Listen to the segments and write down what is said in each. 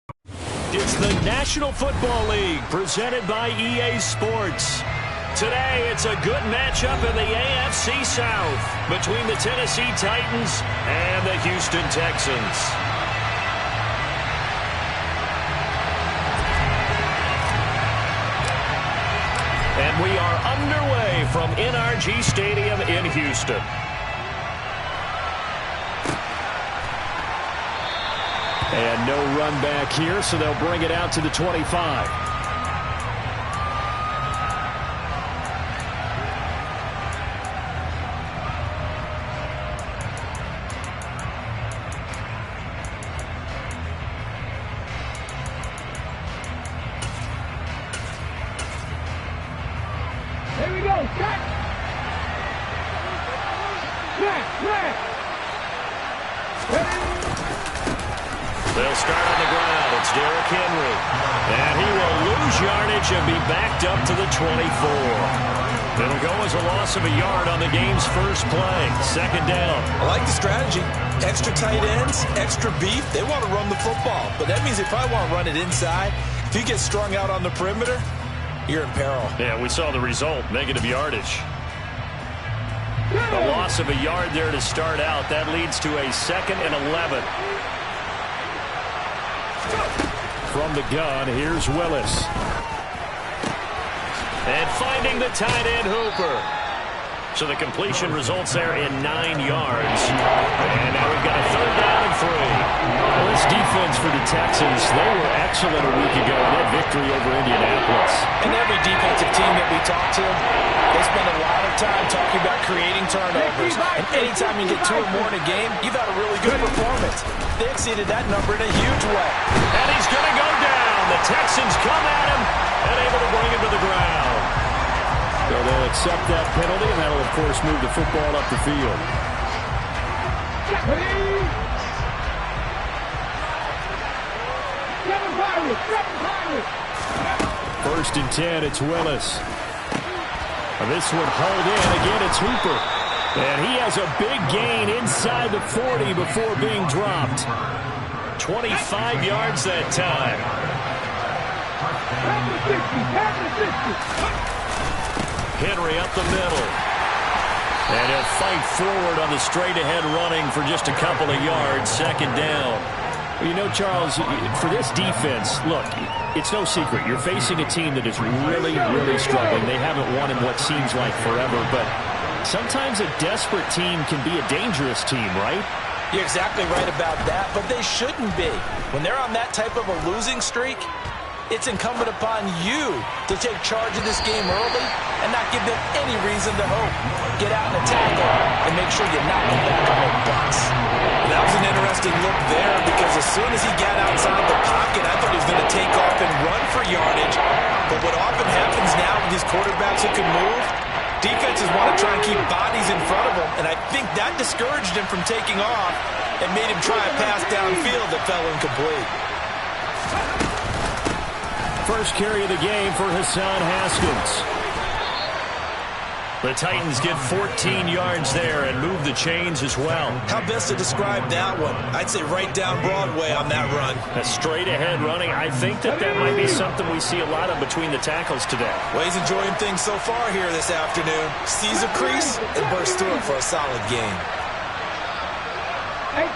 It's the National Football League presented by EA Sports. Today, it's a good matchup in the AFC South between the Tennessee Titans and the Houston Texans. And we are underway from NRG Stadium in Houston. And no run back here, so they'll bring it out to the 25. Here we go, cut! Crack! They'll start on the ground. It's Derrick Henry. And he will lose yardage and be backed up to the 24. It'll go as a loss of a yard on the game's first play. Second down. I like the strategy. Extra tight ends, extra beef. They want to run the football, but that means they probably want to run it inside. If you get strung out on the perimeter, you're in peril. Yeah, we saw the result. Negative yardage. A loss of a yard there to start out. That leads to a 2nd and 11. From the gun, here's Willis. And finding the tight end, Hooper. So the completion results there in 9 yards. And now we've got a 3rd down and 3. Well, this defense for the Texans, they were excellent a week ago in that victory over Indianapolis. And every defensive team that we talk to, they spend a lot of time talking about creating turnovers. And anytime you get 2 or more in a game, you've had a really good performance. They exceeded that number in a huge way. And he's going to go down. The Texans come at him and able to bring him to the ground. So they'll accept that penalty, and that'll, of course, move the football up the field. First and 10, it's Willis. This one hauled in. Again, it's Hooper. And he has a big gain inside the 40 before being dropped. 25 yards that time. Henry up the middle. And he'll fight forward on the straight-ahead running for just a couple of yards. 2nd down. You know, Charles, for this defense, look, it's no secret. You're facing a team that is really, really struggling. They haven't won in what seems like forever, but sometimes a desperate team can be a dangerous team, right? You're exactly right about that, but they shouldn't be. When they're on that type of a losing streak, it's incumbent upon you to take charge of this game early and not give them any reason to hope. Get out and tackle and make sure you knock them back on their butts. That was an interesting look there because as soon as he got outside the pocket, I thought he was going to take off and run for yardage. But what often happens now with these quarterbacks who can move, defenses want to try and keep bodies in front of him, and I think that discouraged him from taking off and made him try a pass downfield that fell incomplete. First carry of the game for Hassan Haskins. The Titans get 14 yards there and move the chains as well. How best to describe that one? I'd say right down Broadway on that run. A straight-ahead running. I think that might be something we see a lot of between the tackles today. Well, he's enjoying things so far here this afternoon. Sees a crease and bursts through it for a solid gain. 18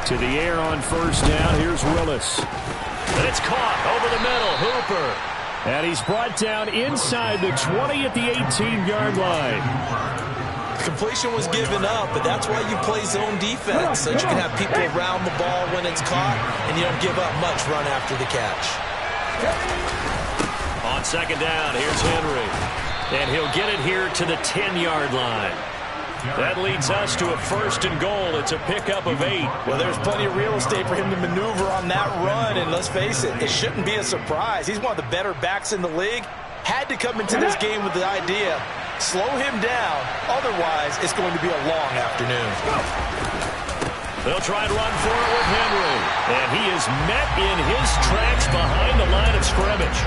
To the air on first down. Here's Willis. And it's caught over the middle. Hooper. And he's brought down inside the 20 at the 18-yard line. Completion was given up, but that's why you play zone defense, so that you can have people around the ball when it's caught, and you don't give up much run after the catch. On 2nd down, here's Henry. And he'll get it here to the 10-yard line. That leads us to a 1st and goal. It's a pickup of 8. Well, there's plenty of real estate for him to maneuver on that run, and let's face it, it shouldn't be a surprise. He's one of the better backs in the league. Had to come into this game with the idea, slow him down, otherwise it's going to be a long afternoon. They'll try to run for it with Henry, and he is met in his tracks behind the line of scrimmage.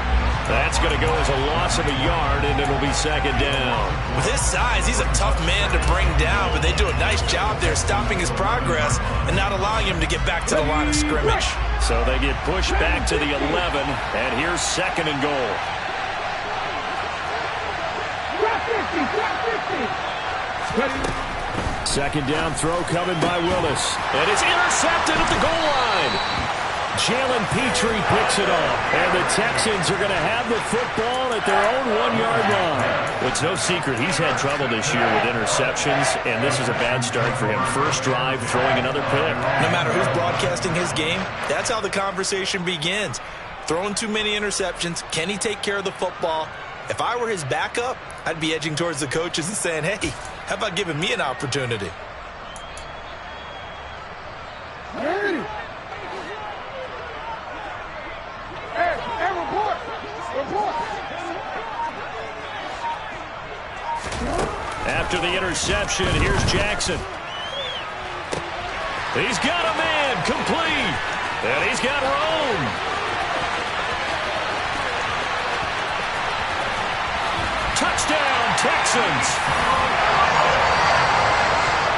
That's going to go as a loss of a yard, and it'll be second down. With his size, he's a tough man to bring down, but they do a nice job there stopping his progress and not allowing him to get back to the line of scrimmage. So they get pushed back to the 11, and here's second and goal. Second down throw coming by Willis. And it's intercepted at the goal line. Jalen Petrie picks it off. And the Texans are going to have the football at their own 1-yard line. Well, it's no secret he's had trouble this year with interceptions, and this is a bad start for him. First drive, throwing another pick. No matter who's broadcasting his game, that's how the conversation begins. Throwing too many interceptions. Can he take care of the football? If I were his backup, I'd be edging towards the coaches and saying, hey, how about giving me an opportunity? After the interception, here's Jackson. He's got a man, complete. And he's got Rome. Touchdown, Texans.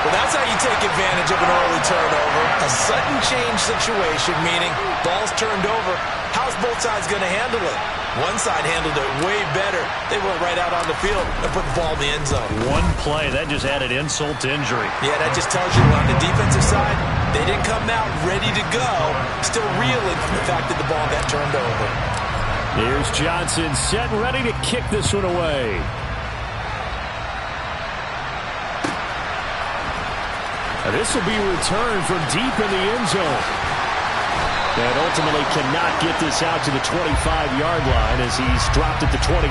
Well, that's how you take advantage of an early turnover. A sudden change situation, meaning ball's turned over. How's both sides going to handle it? One side handled it way better. They went right out on the field and put the ball in the end zone. One play, that just added insult to injury. Yeah, that just tells you on the defensive side, they didn't come out ready to go, still reeling from the fact that the ball got turned over. Here's Johnson set and ready to kick this one away. Now this will be returned from deep in the end zone. And ultimately cannot get this out to the 25-yard line as he's dropped at the 23.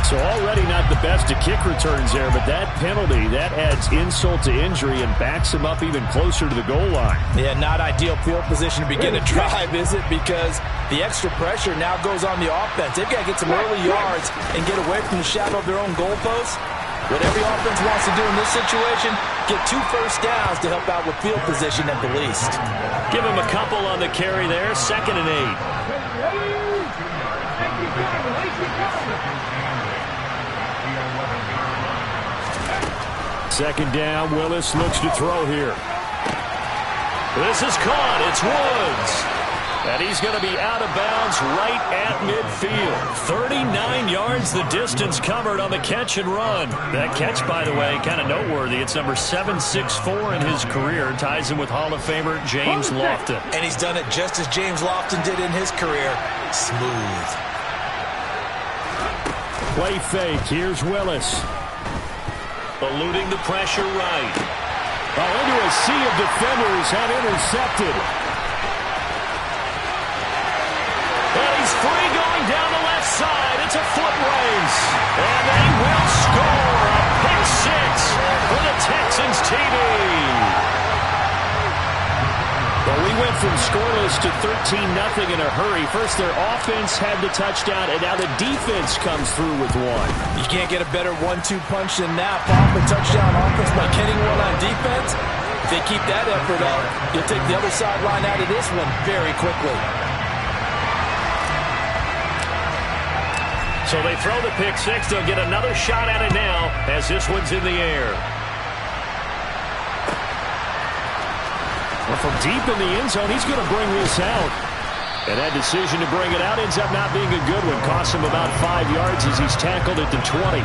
So already not the best of kick returns there, but that penalty, that adds insult to injury and backs him up even closer to the goal line. Yeah, not ideal field position to begin a drive, is it? Because the extra pressure now goes on the offense. They've got to get some early yards and get away from the shadow of their own goalposts. What every offense wants to do in this situation, get 2 first downs to help out with field position at the least. Give him a couple on the carry there, 2nd and 8. Second down, Willis looks to throw here. This is caught, it's Woods. And he's going to be out of bounds right at midfield. 39 yards the distance covered on the catch and run. That catch, by the way, kind of noteworthy. It's number 764 in his career. Ties him with Hall of Famer James Lofton. And he's done it just as James Lofton did in his career. Smooth. Play fake. Here's Willis. Eluding the pressure right. Into a sea of defenders and intercepted. And he's free going down the left side. It's a foot race. And they will score a pick 6 for the Texans TV. Well, we went from scoreless to 13-0 in a hurry. First, their offense had the touchdown, and now the defense comes through with one. You can't get a better 1-2 punch than that. Off a touchdown offense by getting one on defense. If they keep that effort up, you'll take the other sideline out of this one very quickly. So they throw the pick 6. They'll get another shot at it now as this one's in the air. Well, from deep in the end zone, he's going to bring this out. And that decision to bring it out ends up not being a good one. Costs him about 5 yards as he's tackled at the 20.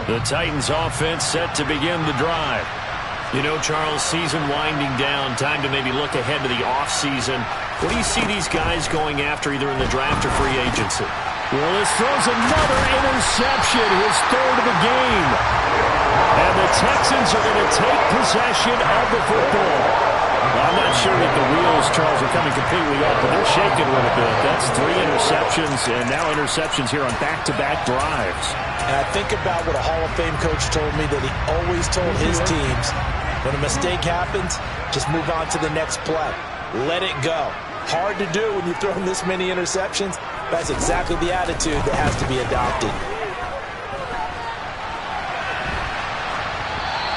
The Titans offense set to begin the drive. You know, Charles, season winding down, time to maybe look ahead to the offseason. What do you see these guys going after either in the draft or free agency? Willis throws another interception, his 3rd of the game. And the Texans are going to take possession of the football. Well, I'm not sure that the wheels, Charles, are coming completely off, but they're shaking a little bit. That's 3 interceptions, and now interceptions here on back-to-back drives. And I think about what a Hall of Fame coach told me that he always told his teams, when a mistake happens, just move on to the next play. Let it go. Hard to do when you've thrown this many interceptions. That's exactly the attitude that has to be adopted.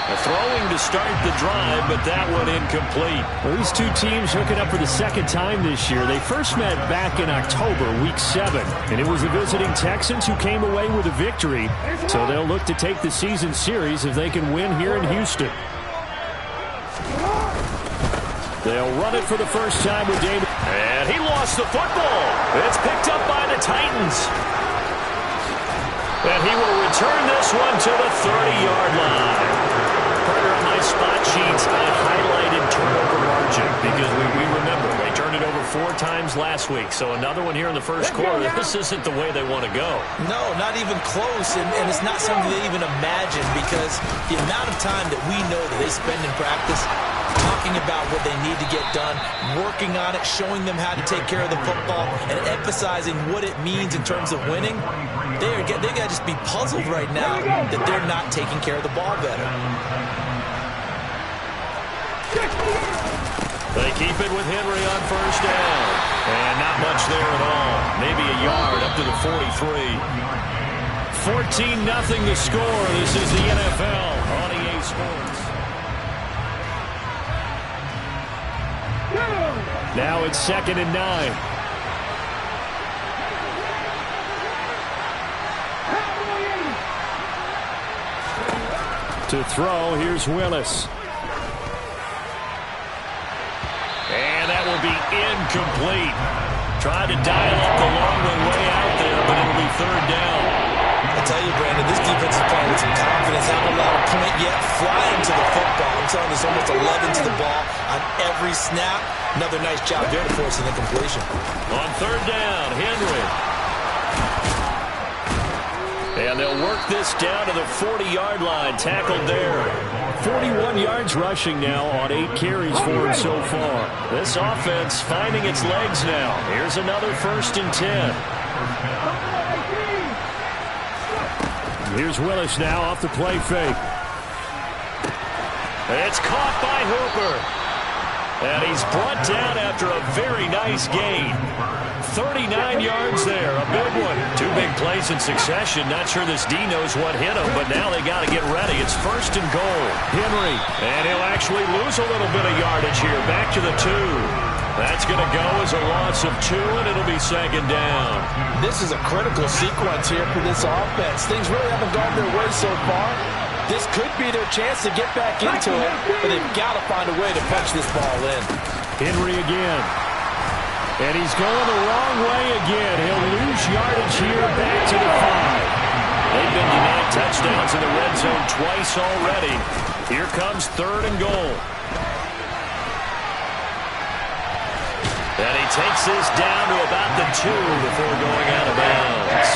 Throwing to start the drive, but that one incomplete. Well, these two teams hooking up for the second time this year. They first met back in October, Week 7, and it was the visiting Texans who came away with a victory. So they'll look to take the season series if they can win here in Houston. They'll run it for the first time with David. And he lost the football. It's picked up by the Titans. And he will return this one to the 30-yard line. Partner, on my spot sheets, I highlighted turnover margin because we remember they turned it over 4 times last week. So another one here in the first quarter. This isn't the way they want to go. No, not even close, and it's not something they even imagine because the amount of time that we know that they spend in practice talking about what they need to get done, working on it, showing them how to take care of the football, and emphasizing what it means in terms of winning, they got to just be puzzled right now that they're not taking care of the ball better. They keep it with Henry on first down. And not much there at all. Maybe a yard up to the 43. 14-0 the score. This is the NFL on EA Sports. Now it's 2nd and 9. To throw, here's Willis. And that will be incomplete. Tried to dial up the long one way out there, but it'll be 3rd down. I tell you, Brandon, this defense is playing with some confidence. Haven't allowed a point yet. Flying to the football. I'm telling you, it's almost 11 to the ball on every snap. Another nice job there to force an incompletion. On 3rd down, Henry. And they'll work this down to the 40-yard line. Tackled there. 41 yards rushing now on 8 carries for him so far. This offense finding its legs now. Here's another 1st and 10. Here's Willis now off the play fake. It's caught by Hooper. And he's brought down after a very nice gain. 39 yards there, a big one. 2 big plays in succession. Not sure this D knows what hit him, but now they got to get ready. It's 1st and goal. Henry. And he'll actually lose a little bit of yardage here. Back to the 2. That's going to go as a loss of 2, and it'll be 2nd down. This is a critical sequence here for this offense. Things really haven't gone their way so far. This could be their chance to get back into it, but they've got to find a way to punch this ball in. Henry again. And he's going the wrong way again. He'll lose yardage here back to the 5. They've been denied touchdowns in the red zone twice already. Here comes 3rd and goal. And he takes this down to about the 2 before going out of bounds.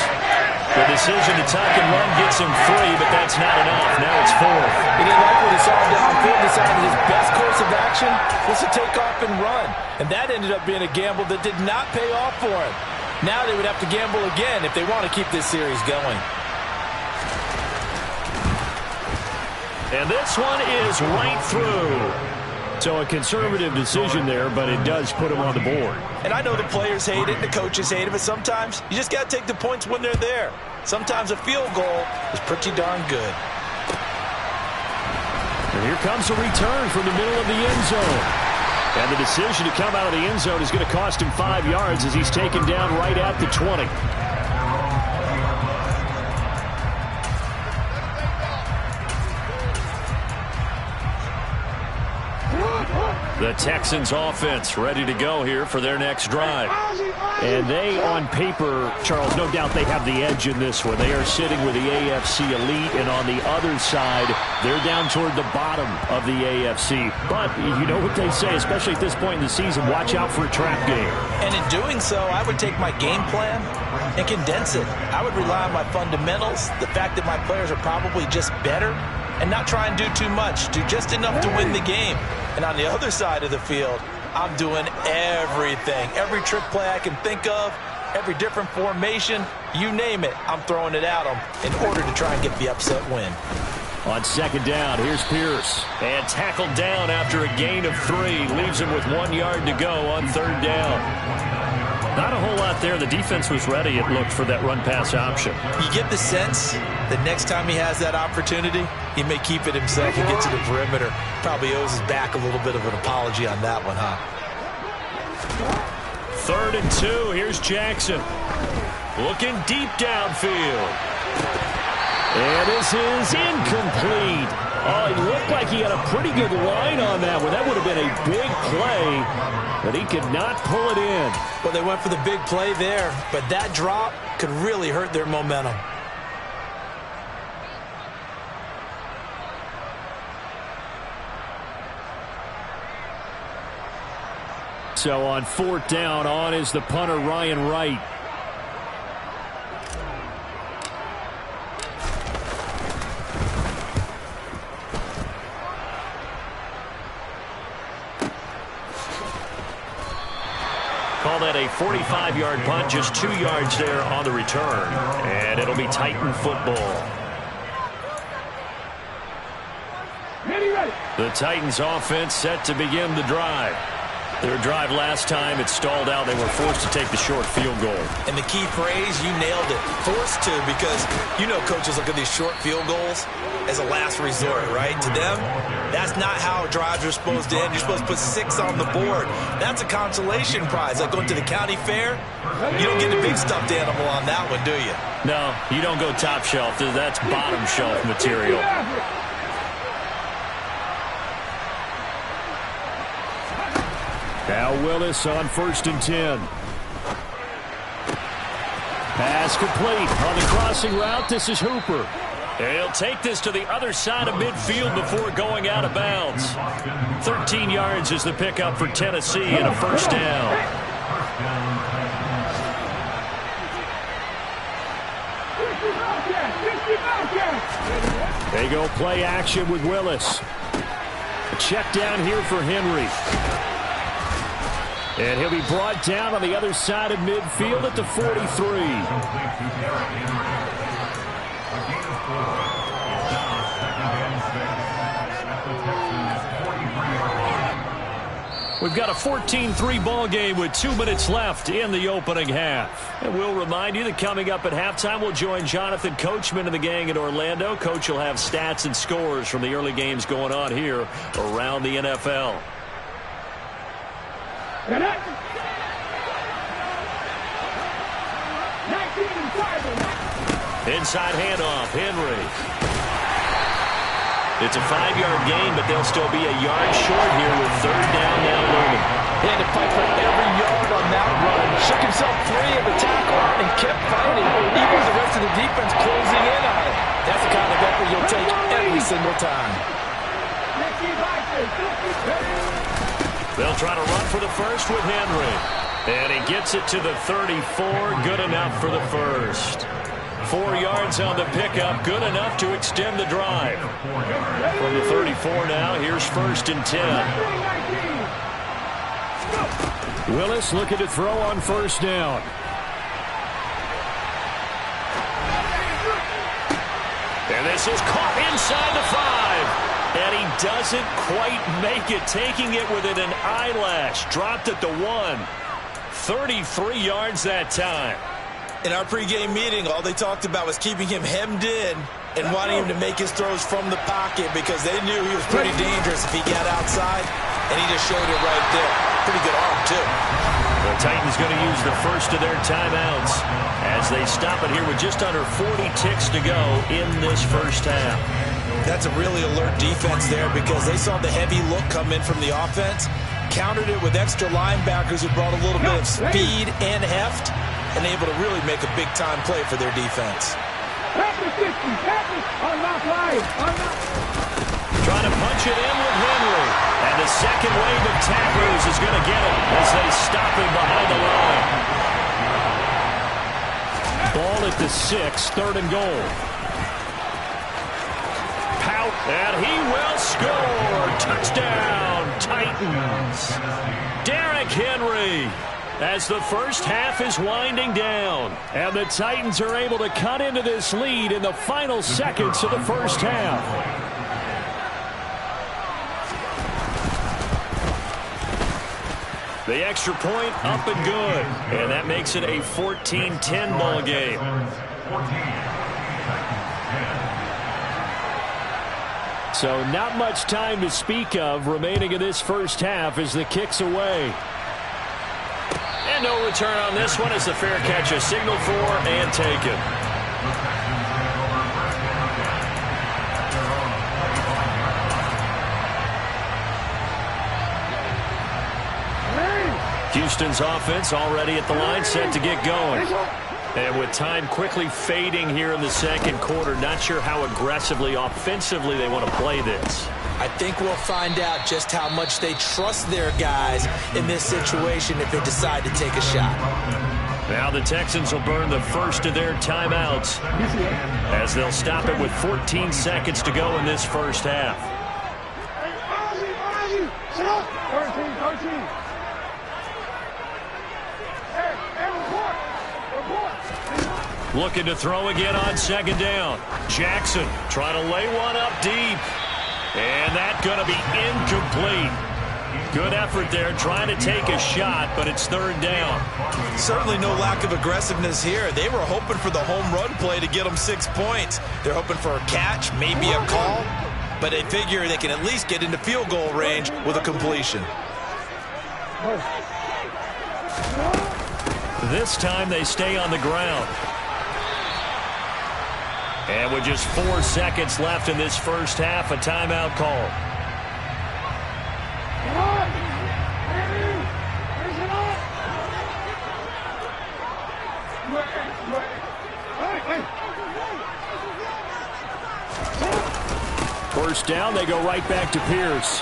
The decision to tuck and run gets him 3, but that's not enough. Now it's 4th. He didn't like what he saw downfield, decided his best course of action was to take off and run. And that ended up being a gamble that did not pay off for him. Now they would have to gamble again if they want to keep this series going. And this one is right through. So a conservative decision there, but it does put him on the board. And I know the players hate it, the coaches hate it, but sometimes you just got to take the points when they're there. Sometimes a field goal is pretty darn good. And here comes a return from the middle of the end zone. And the decision to come out of the end zone is going to cost him 5 yards as he's taken down right at the 20. The Texans offense ready to go here for their next drive. And they, on paper, Charles, no doubt they have the edge in this one. They are sitting with the AFC elite, and on the other side, they're down toward the bottom of the AFC. But you know what they say, especially at this point in the season, watch out for a trap game. And in doing so, I would take my game plan and condense it. I would rely on my fundamentals, the fact that my players are probably just better, and not try and do too much, do just enough to win the game. And on the other side of the field, I'm doing everything. Every trick play I can think of, every different formation, you name it, I'm throwing it at them in order to try and get the upset win. On 2nd down, here's Pierce. And tackled down after a gain of 3. Leaves him with 1 yard to go on 3rd down. Not a whole lot there. The defense was ready, it looked, for that run-pass option. You get the sense that next time he has that opportunity, he may keep it himself and get to the perimeter. Probably owes his back a little bit of an apology on that one, huh? 3rd and 2. Here's Jackson. Looking deep downfield. And this is incomplete. Oh, it looked like he had a pretty good line on that one. That would have been a big play, but he could not pull it in. Well, they went for the big play there, but that drop could really hurt their momentum. So on 4th down, on is the punter, Ryan Wright. Call that a 45-yard punt, just 2 yards there on the return. And it'll be Titan football. The Titans offense set to begin the drive. Their drive last time, it stalled out. They were forced to take the short field goal. And the key phrase, you nailed it. Forced to, because you know coaches look at these short field goals as a last resort, right? To them, that's not how drives are supposed to end. You're supposed to put 6 on the board. That's a consolation prize. Like going to the county fair, you don't get a big stuffed animal on that one, do you? No, you don't go top shelf. That's bottom shelf material. Now Willis on 1st and 10. Pass complete on the crossing route. This is Hooper. And he'll take this to the other side of midfield before going out of bounds. 13 yards is the pickup for Tennessee and a 1st down. They go play action with Willis. A check down here for Henry. And he'll be brought down on the other side of midfield at the 43. We've got a 14-3 ball game with 2 minutes left in the opening half. And we'll remind you that coming up at halftime, we'll join Jonathan Coachman and the gang in Orlando. Coach will have stats and scores from the early games going on here around the NFL. Inside handoff, Henry. It's a 5-yard gain, but they'll still be a yard short here with 3rd down now looming. He had to fight for every yard on that run. Shook himself free of the tackle and kept fighting, even with the rest of the defense closing in on it. That's the kind of effort you'll take every single time. They'll try to run for the first with Henry. And he gets it to the 34. Good enough for the first. 4 yards on the pickup. Good enough to extend the drive. From the 34 now, here's 1st and 10. Willis looking to throw on 1st down. And this is caught inside the 5. And he doesn't quite make it, taking it within an eyelash. Dropped at the 1. 33 yards that time. In our pregame meeting, all they talked about was keeping him hemmed in and wanting him to make his throws from the pocket because they knew he was pretty dangerous if he got outside, and he just showed it right there. Pretty good arm, too. The Titans going to use the first of their timeouts as they stop it here with just under 40 ticks to go in this first half. That's a really alert defense there because they saw the heavy look come in from the offense, countered it with extra linebackers who brought a little bit of speed and heft, and able to really make a big-time play for their defense. Trying to punch it in with Henry. And the second wave of tacklers is going to get him as they stop him behind the line. Ball at the 6, 3rd and goal. Pout, and he will score. Touchdown, Titans. Derrick Henry. As the first half is winding down. And the Titans are able to cut into this lead in the final seconds of the first half. The extra point up and good. And that makes it a 14-10 ball game. So not much time to speak of remaining in this first half as the kick's away. And no return on this one as the fair catch is signaled for and taken. Houston's offense already at the line, set to get going. And with time quickly fading here in the second quarter, not sure how aggressively, offensively they want to play this. I think we'll find out just how much they trust their guys in this situation if they decide to take a shot. Now the Texans will burn the first of their timeouts as they'll stop it with 14 seconds to go in this first half. 13. Looking to throw again on second down. Jackson trying to lay one up deep. And that's going to be incomplete. Good effort there trying to take a shot, but it's third down. Certainly no lack of aggressiveness here. They were hoping for the home run play to get them 6 points. They're hoping for a catch, maybe a call, but they figure they can at least get into field goal range with a completion. This time they stay on the ground. And with just 4 seconds left in this first half, a timeout call. First down, they go right back to Pierce.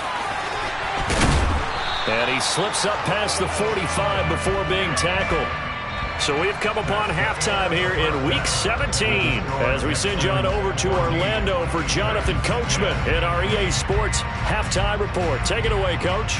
And he slips up past the 45 before being tackled. So we've come upon halftime here in Week 17 as we send you on over to Orlando for Jonathan Coachman in our EA Sports Halftime Report. Take it away, Coach.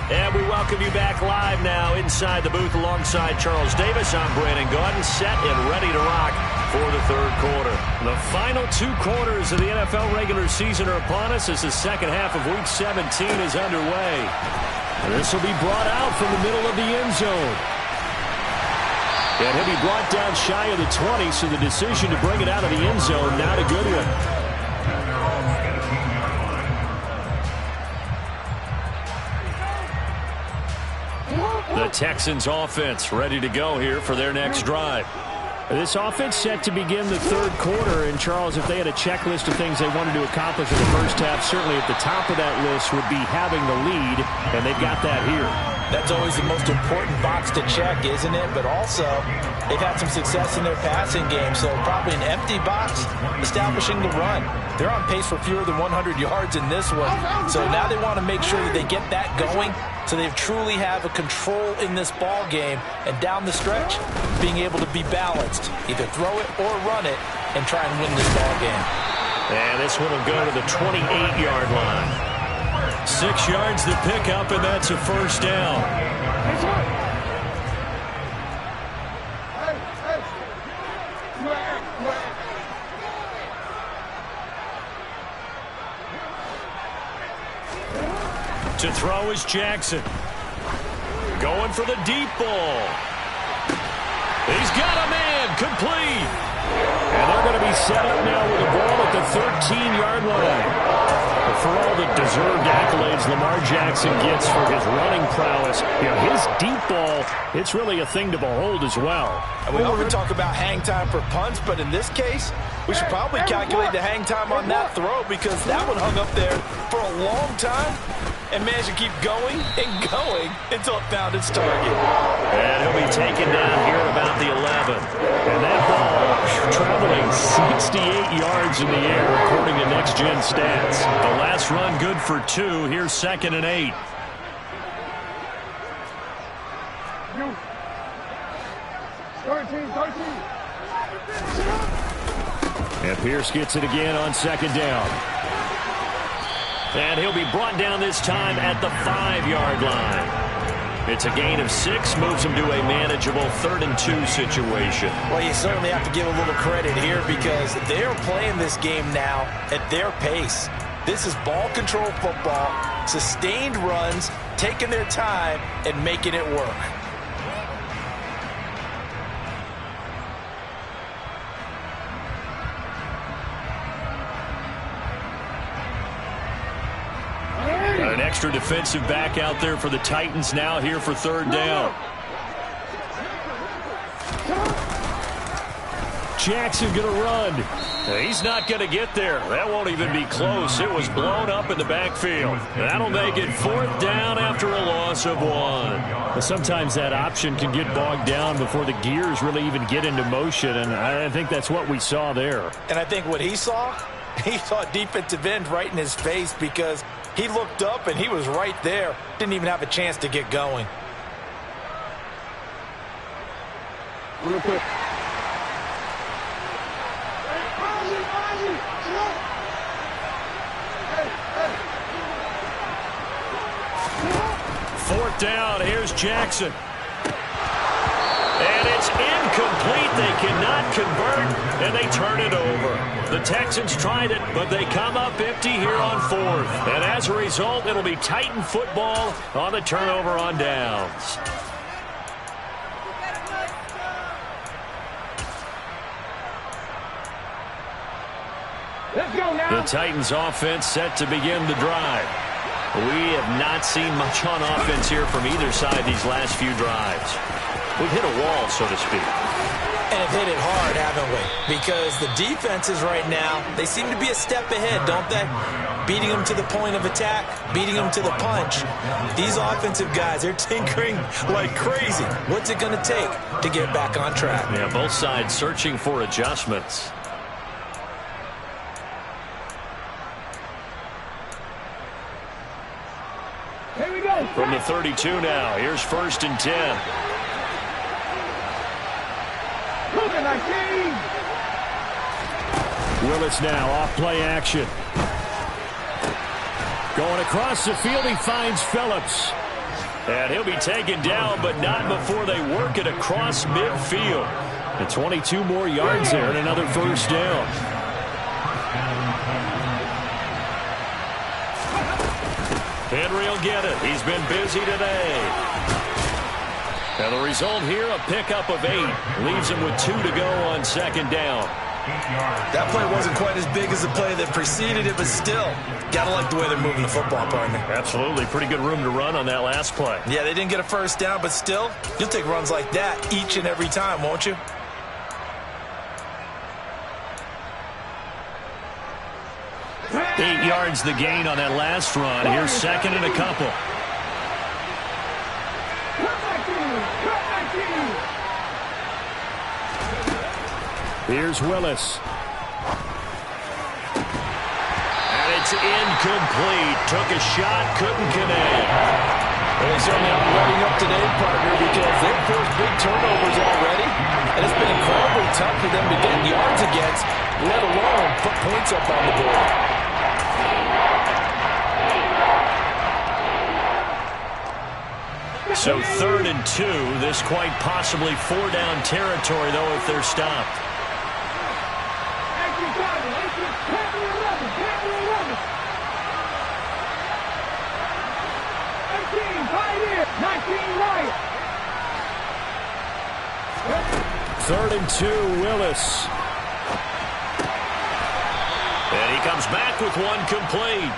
And we welcome you back live now inside the booth alongside Charles Davis. I'm Brandon Gaudin, set and ready to rock for the third quarter. The final 2 quarters of the NFL regular season are upon us as the second half of Week 17 is underway. And this will be brought out from the middle of the end zone. And he'll be brought down shy of the 20, so the decision to bring it out of the end zone, not a good one. The Texans offense ready to go here for their next drive. This offense set to begin the third quarter, and Charles, if they had a checklist of things they wanted to accomplish in the first half, certainly at the top of that list would be having the lead, and they've got that here. That's always the most important box to check, isn't it? But also, they've had some success in their passing game, so probably an empty box establishing the run. They're on pace for fewer than 100 yards in this one, so now they want to make sure that they get that going so they truly have a control in this ball game, and down the stretch, being able to be balanced, either throw it or run it, and try and win this ball game. And this one will go to the 28-yard line. 6 yards to pick up, and that's a first down. To throw is Jackson. Going for the deep ball. He's got a man, complete. And they're going to be set up now with the ball at the 13-yard line. But for all the deserved accolades Lamar Jackson gets for his running prowess, his deep ball, it's really a thing to behold as well. And we often talk about hang time for punts, but in this case, we should probably calculate the hang time on that throw because that one hung up there for a long time and managed to keep going and going until it found its target. And he'll be taken down here at about the 11. And that ball traveling 68 yards in the air according to Next Gen Stats. The last run good for 2. Here's 2nd and 8. And Pierce gets it again on 2nd down. And he'll be brought down this time at the 5-yard line. It's a gain of 6, moves them to a manageable 3rd and 2 situation. Well, you certainly have to give a little credit here because they're playing this game now at their pace. This is ball control football, sustained runs, taking their time and making it work. Got an extra defensive back out there for the Titans now here for 3rd down. Jackson going to run. He's not going to get there. That won't even be close. It was blown up in the backfield. That'll make it 4th down after a loss of 1. But sometimes that option can get bogged down before the gears really even get into motion, and I think that's what we saw there. And I think what he saw defensive end right in his face because he looked up and he was right there. Didn't even have a chance to get going. Real quick. Fourth down, here's Jackson. And it's incomplete. They cannot convert, and they turn it over. The Texans tried it, but they come up empty here on 4th. And as a result, it'll be Titan football on the turnover on downs. Let's go now. The Titans offense set to begin the drive. We have not seen much on offense here from either side these last few drives. We've hit a wall, so to speak. And have hit it hard, haven't we? Because the defenses right now, they seem to be a step ahead, don't they? Beating them to the point of attack, beating them to the punch. These offensive guys, they're tinkering like crazy. What's it going to take to get back on track? Yeah, both sides searching for adjustments. Here we go. From the 32 now, here's 1st and 10. Moving like team. Willis now off play action. Going across the field, he finds Phillips. And he'll be taken down, but not before they work it across midfield. And 22 more yards there and another 1st down. Henry will get it. He's been busy today. And the result here, a pickup of 8. Leaves him with 2 to go on 2nd down. That play wasn't quite as big as the play that preceded it, but still, gotta like the way they're moving the football, partner. Absolutely. Pretty good room to run on that last play. Yeah, they didn't get a 1st down, but still, you'll take runs like that each and every time, won't you? Eight yards the gain on that last run. Here's 2nd and a couple. Here's Willis. And it's incomplete. Took a shot, couldn't connect. Well, they certainly aren't letting up today, partner, because they've forced big turnovers already, and it's been incredibly tough for them to get yards against, let alone put points up on the board. So 3rd and 2. This quite possibly 4-down territory, though, if they're stopped. Third and 2, Willis. And he comes back with 1 complete.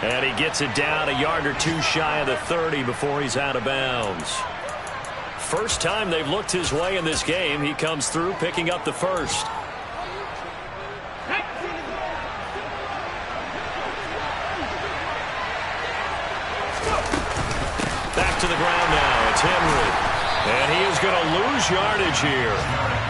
And he gets it down a yard or 2 shy of the 30 before he's out of bounds. First time they've looked his way in this game. He comes through picking up the 1st. Back to the ground now. It's Henry. And he is going to lose yardage here.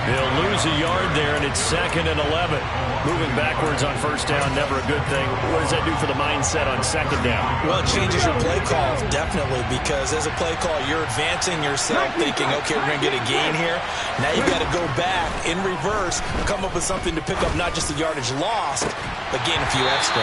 He'll lose a yard there, and it's 2nd and 11. Moving backwards on 1st down, never a good thing. What does that do for the mindset on 2nd down? Well, it changes your play call, definitely, because as a play call, you're advancing yourself, thinking, okay, we're going to get a gain here. Now you've got to go back in reverse, come up with something to pick up not just the yardage lost, but gain a few extra.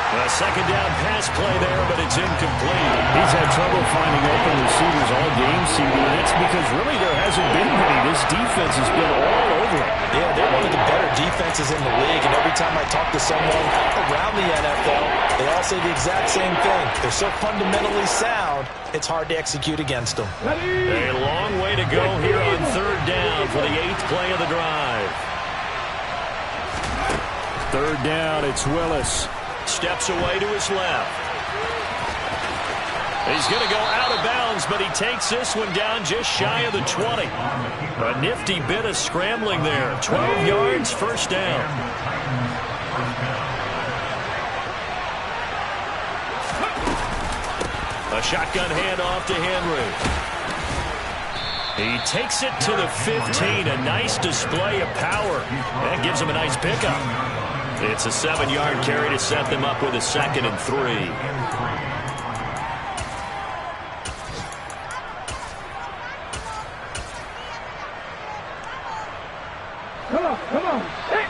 A second down pass play there, but it's incomplete. He's had trouble finding open receivers all game, CD, and it's because really there hasn't been many. This defense has been all over it. Yeah, they're one of the better defenses in the league, and every time I talk to someone around the NFL, they all say the exact same thing. They're so fundamentally sound, it's hard to execute against them. A long way to go here on third down for the 8th play of the drive. Third down, it's Willis. Steps away to his left. He's going to go out of bounds, but he takes this one down just shy of the 20. A nifty bit of scrambling there. 12 yards, first down. A shotgun handoff to Henry. He takes it to the 15. A nice display of power. That gives him a nice pickup. It's a 7-yard carry to set them up with a 2nd and 3. Come on, come on. Hey.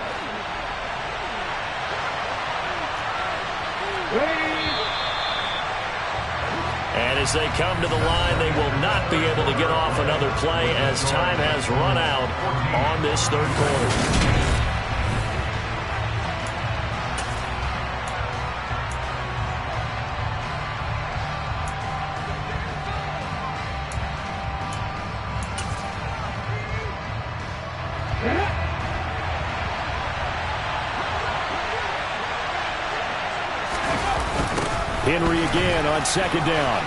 And as they come to the line, they will not be able to get off another play as time has run out on this third quarter. Henry again on second down.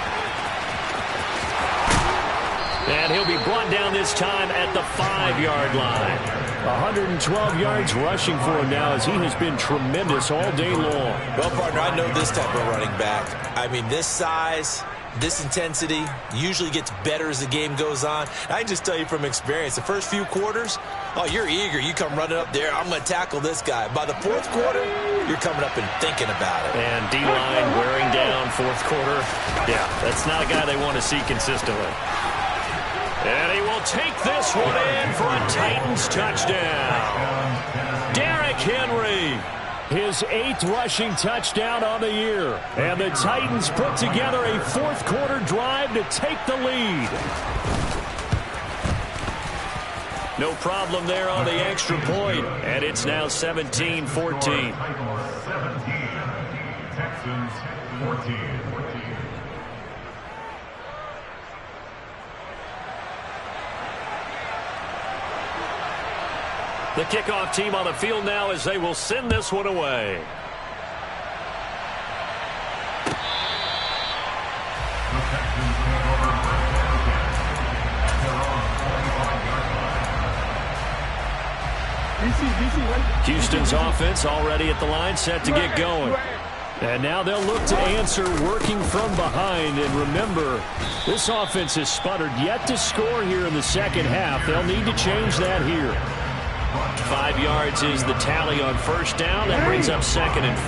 And he'll be brought down this time at the 5-yard line. 112 yards rushing for him now as he has been tremendous all day long. Well, partner, I know this type of running back. I mean, this size, this intensity usually gets better as the game goes on. I can just tell you from experience, the first few quarters, oh, you're eager. You come running up there, I'm going to tackle this guy. By the fourth quarter, you're coming up and thinking about it. And D-line wearing down fourth quarter. Yeah, that's not a guy they want to see consistently. And he will take this one in for a Titans touchdown. Derrick Henry. His 8th rushing touchdown on the year. And the Titans put together a fourth quarter drive to take the lead. No problem there on the extra point. And it's now 17-14. Texans 14. The kickoff team on the field now as they will send this one away. Houston's offense already at the line, set to get going. And now they'll look to answer working from behind. And remember, this offense has sputtered yet to score here in the second half. They'll need to change that here. 5 yards is the tally on first down. That brings up 2nd and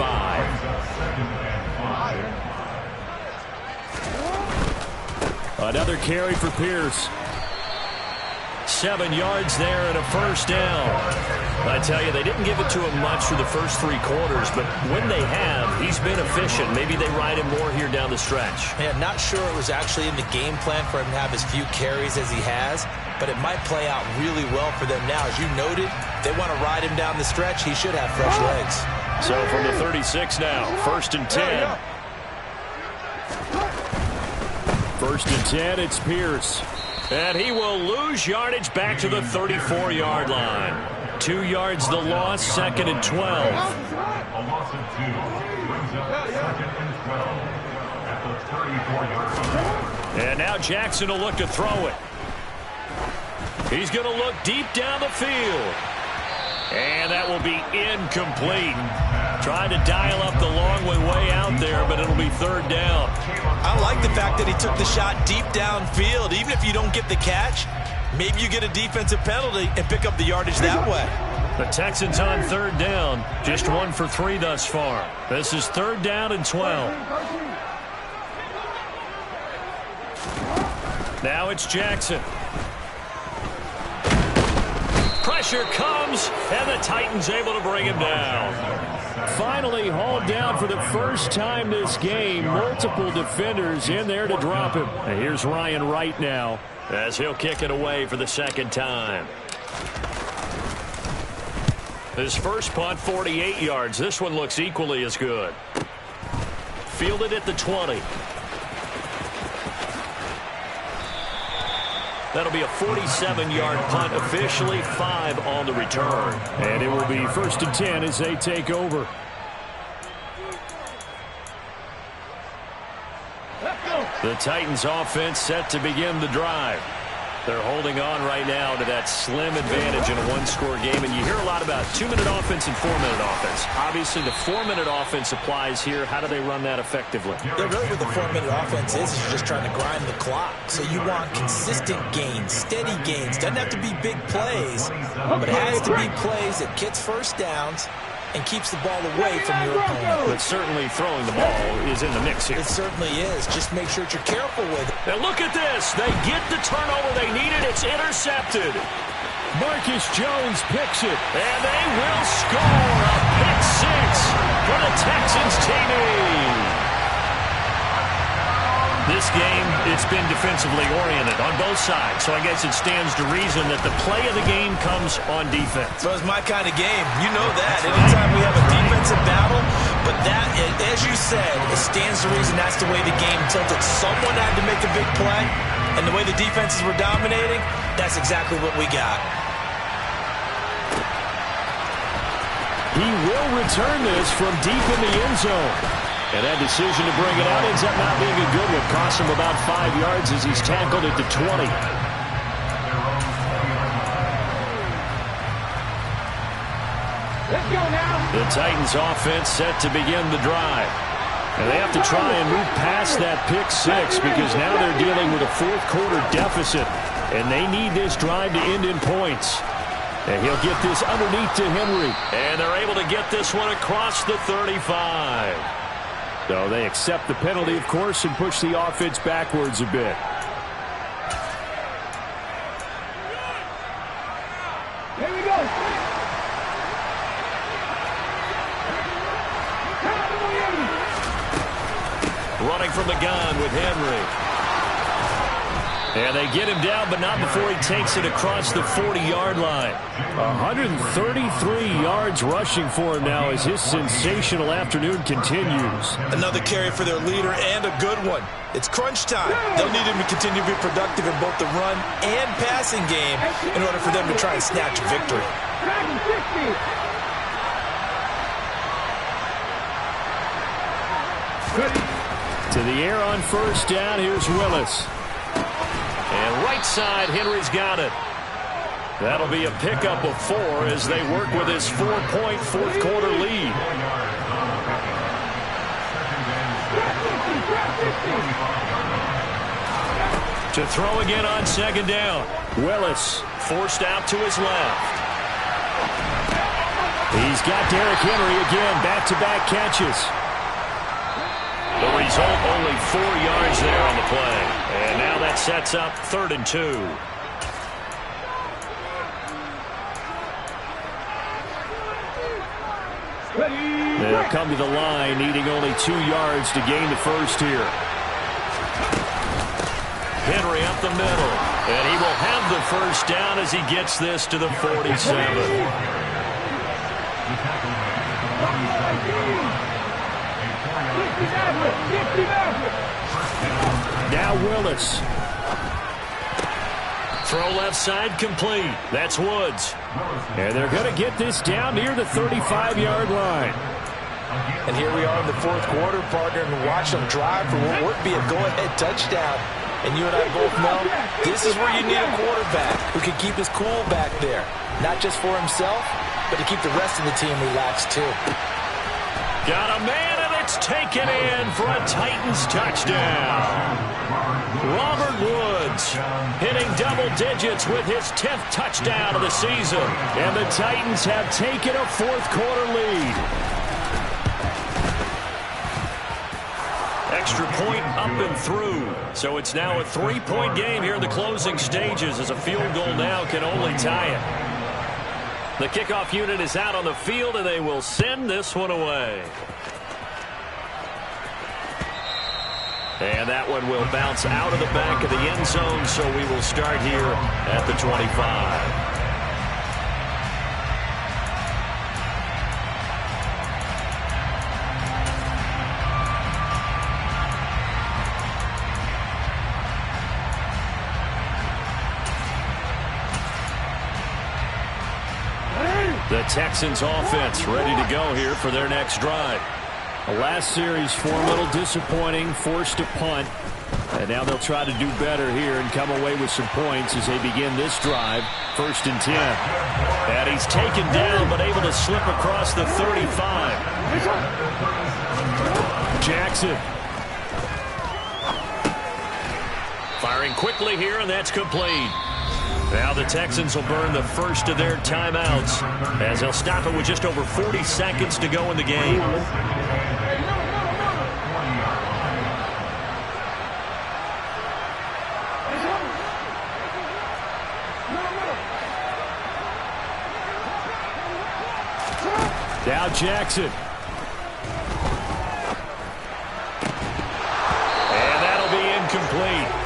5. Another carry for Pierce. 7 yards there and a first down. I tell you, they didn't give it to him much for the first 3 quarters, but when they have, he's been efficient. Maybe they ride him more here down the stretch. Yeah, not sure it was actually in the game plan for him to have as few carries as he has, but it might play out really well for them now. As you noted, they want to ride him down the stretch. He should have fresh legs. So from the 36 now, 1st and 10. 1st and 10, it's Pierce. And he will lose yardage back to the 34-yard line. 2 yards the loss, 2nd and 12. A loss of 2 brings up 2nd and 12 at the 34-yard line. And now Jackson will look to throw it. He's going to look deep down the field. And that will be incomplete. Trying to dial up the long way out there, but it'll be 3rd down. I like the fact that he took the shot deep downfield. Even if you don't get the catch, maybe you get a defensive penalty and pick up the yardage that way. The Texans on 3rd down. Just 1 for 3 thus far. This is 3rd down and 12. Now it's Jackson. Pressure comes, and the Titans able to bring him down. Finally hauled down for the first time this game. Multiple defenders in there to drop him. And here's Ryan Wright now, as he'll kick it away for the second time. His first punt, 48 yards. This one looks equally as good. Fielded at the 20. That'll be a 47-yard punt, officially 5 on the return. And it will be 1st and 10 as they take over. The Titans offense set to begin the drive. They're holding on right now to that slim advantage in a one-score game. And you hear a lot about 2-minute offense and 4-minute offense. Obviously, the 4-minute offense applies here. How do they run that effectively? Yeah, really what the 4-minute offense is you're just trying to grind the clock. So you want consistent gains, steady gains. Doesn't have to be big plays, but it has to be plays that gets first downs and keeps the ball away from your opponent. But certainly throwing the ball is in the mix here. It certainly is. Just make sure that you're careful with it. And look at this. They get the turnover they needed. It's intercepted. Marcus Jones picks it. And they will score a pick six for the Texans TV. This game, it's been defensively oriented on both sides, so I guess it stands to reason that the play of the game comes on defense. So it's my kind of game. You know that. Anytime we have a defensive battle, but that, as you said, it stands to reason that's the way the game tilted. Someone had to make a big play, and the way the defenses were dominating, that's exactly what we got. He will return this from deep in the end zone. And that decision to bring it out ends up not being a good one. Costs him about 5 yards as he's tackled at the 20. Let's go now. The Titans offense set to begin the drive. And they have to try and move past that pick six because now they're dealing with a fourth quarter deficit. And they need this drive to end in points. And he'll get this underneath to Henry. And they're able to get this one across the 35. So they accept the penalty, of course, and push the offense backwards a bit. Here we go. Running from the gun with Henry. And they get him down, but not before he takes it across the 40-yard line. 133 yards rushing for him now as his sensational afternoon continues. Another carry for their leader and a good one. It's crunch time. They'll need him to continue to be productive in both the run and passing game in order for them to try and snatch a victory. To the air on first down, here's Willis. And right side, Henry's got it. That'll be a pickup of 4 as they work with his 4-point fourth quarter lead. To throw again on second down. Willis forced out to his left. He's got Derrick Henry again, back-to-back catches. The result, only 4 yards there on the play. And now that sets up 3rd and 2. They'll come to the line, needing only 2 yards to gain the first here. Henry up the middle. And he will have the first down as he gets this to the 47. Now Willis. Throw left side complete. That's Woods. And they're going to get this down near the 35-yard line. And here we are in the fourth quarter, partner, and watch them drive for what would be a go-ahead touchdown. And you and I both know this is where you need a quarterback who can keep his cool back there. Not just for himself, but to keep the rest of the team relaxed too. Got a man, and it's taken in for a Titans touchdown. Robert Woods hitting double digits with his 10th touchdown of the season. And the Titans have taken a fourth quarter lead. Extra point up and through. So it's now a 3-point game here in the closing stages as a field goal now can only tie it. The kickoff unit is out on the field, and they will send this one away. And that one will bounce out of the back of the end zone, so we will start here at the 25. The Texans offense ready to go here for their next drive. The last series for a little disappointing, forced to punt. And now they'll try to do better here and come away with some points as they begin this drive. 1st and 10. And he's taken down but able to slip across the 35. Jackson. Firing quickly here, and that's complete. Now the Texans will burn the first of their timeouts as they'll stop it with just over 40 seconds to go in the game. Now Jackson. And that'll be incomplete.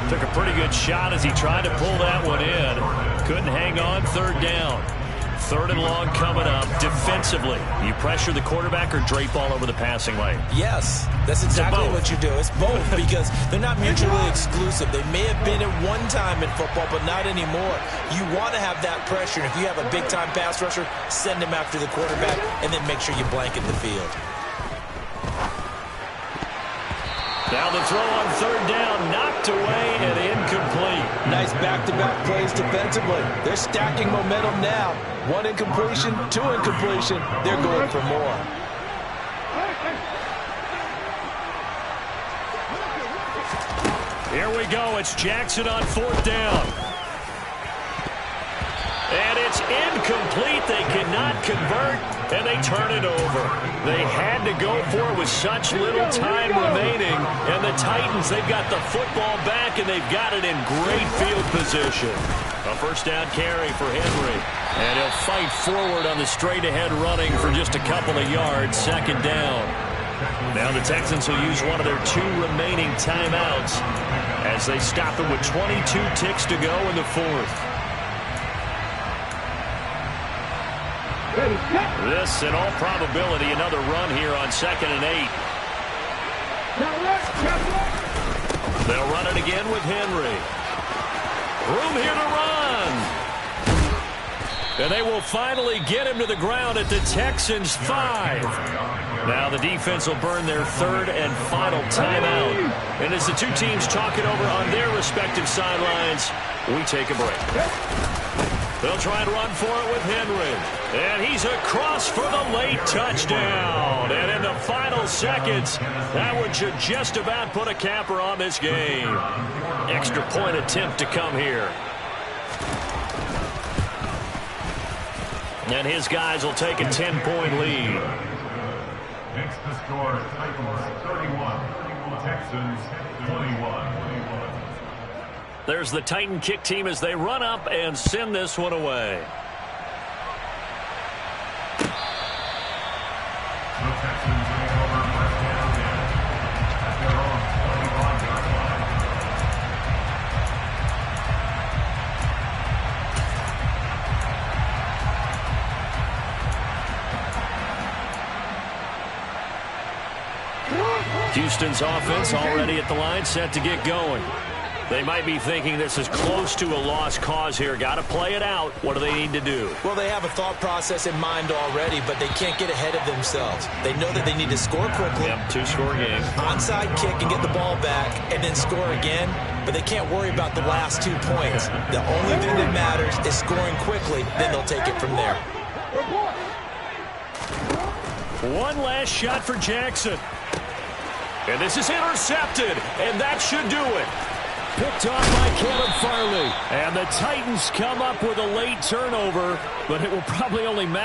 Took a pretty good shot as he tried to pull that one in. Couldn't hang on. 3rd down. 3rd and long coming up. Defensively, you pressure the quarterback or drape all over the passing lane? Yes, that's exactly what you do. It's both because they're not mutually exclusive. They may have been at one time in football, but not anymore. You want to have that pressure. And if you have a big-time pass rusher, send him after the quarterback and then make sure you blanket the field. Now the throw on 3rd down, knocked away and incomplete. Nice back-to-back plays defensively. They're stacking momentum now. 1 incompletion, 2 incompletion. They're going for more. Here we go. It's Jackson on 4th down. And it's incomplete. They cannot convert, and they turn it over. They had to go for it with such little time remaining. And the Titans, they've got the football back, and they've got it in great field position. A 1st down carry for Henry. And he'll fight forward on the straight-ahead running for just a couple of yards. 2nd down. Now the Texans will use one of their 2 remaining timeouts as they stop it with 22 ticks to go in the 4th. This, in all probability, another run here on 2nd and 8. They'll run it again with Henry. Room here to run. And they will finally get him to the ground at the Texans' 5. Now the defense will burn their 3rd and final timeout. And as the 2 teams talk it over on their respective sidelines, we take a break. They'll try and run for it with Henry. And he's across for the late touchdown. And in the final seconds, that one should just about put a capper on this game. Extra point attempt to come here. And his guys will take a 10-point lead. Next to score, Titans 31, Texans 21. There's the Titan kick team as they run up and send this one away. The Texans take over 1st down at their own 25-yard line. Houston's offense already at the line, set to get going. They might be thinking this is close to a lost cause here. Got to play it out. What do they need to do? Well, they have a thought process in mind already, but they can't get ahead of themselves. They know that they need to score quickly. Yep, 2-score game. Onside kick and get the ball back and then score again, but they can't worry about the last 2 points. The only thing that matters is scoring quickly, then they'll take it from there. One last shot for Jackson. And this is intercepted, and that should do it. Picked off by Caleb Farley. And the Titans come up with a late turnover, but it will probably only matter.